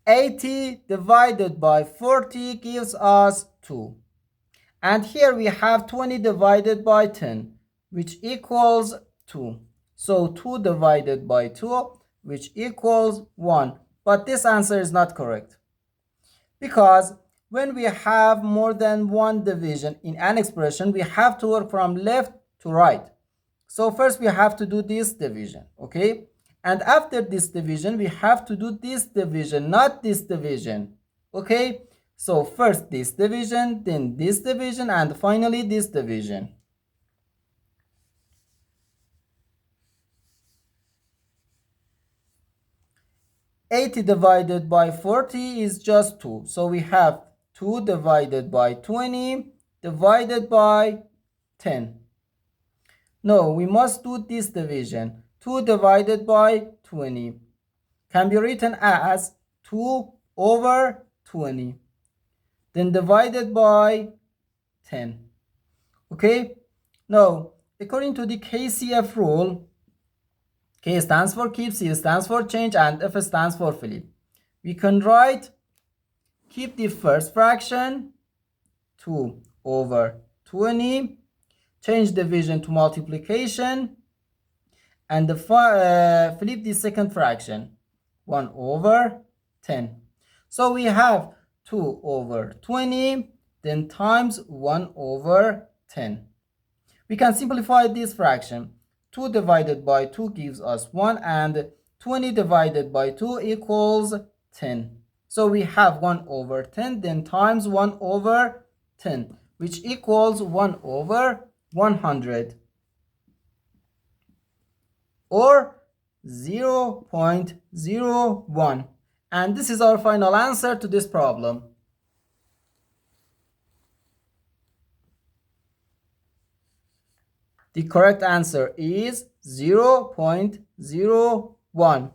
80 divided by 40 gives us 2. And here we have 20 divided by 10, which equals 2. So 2 divided by 2, which equals 1. But this answer is not correct, because when we have more than one division in an expression, we have to work from left to right. So first we have to do this division, okay? And after this division, we have to do this division, not this division, okay? So first this division, then this division, and finally this division. $80 divided by 40 is just 2. So we have 2 divided by 20 divided by 10. No, we must do this division. 2 divided by 20 can be written as 2 over 20. Then divided by 10. Okay? Now, according to the KCF rule, K stands for keep, C stands for change, and F stands for flip. We can write keep the first fraction, 2 over 20, change division to multiplication, and flip the second fraction, 1 over 10. So we have 2 over 20, then times 1 over 10. We can simplify this fraction. 2 divided by 2 gives us 1, and 20 divided by 2 equals 10. So we have 1 over 10, then times 1 over 10, which equals 1 over 100, or 0.01. And this is our final answer to this problem. The correct answer is 0.01.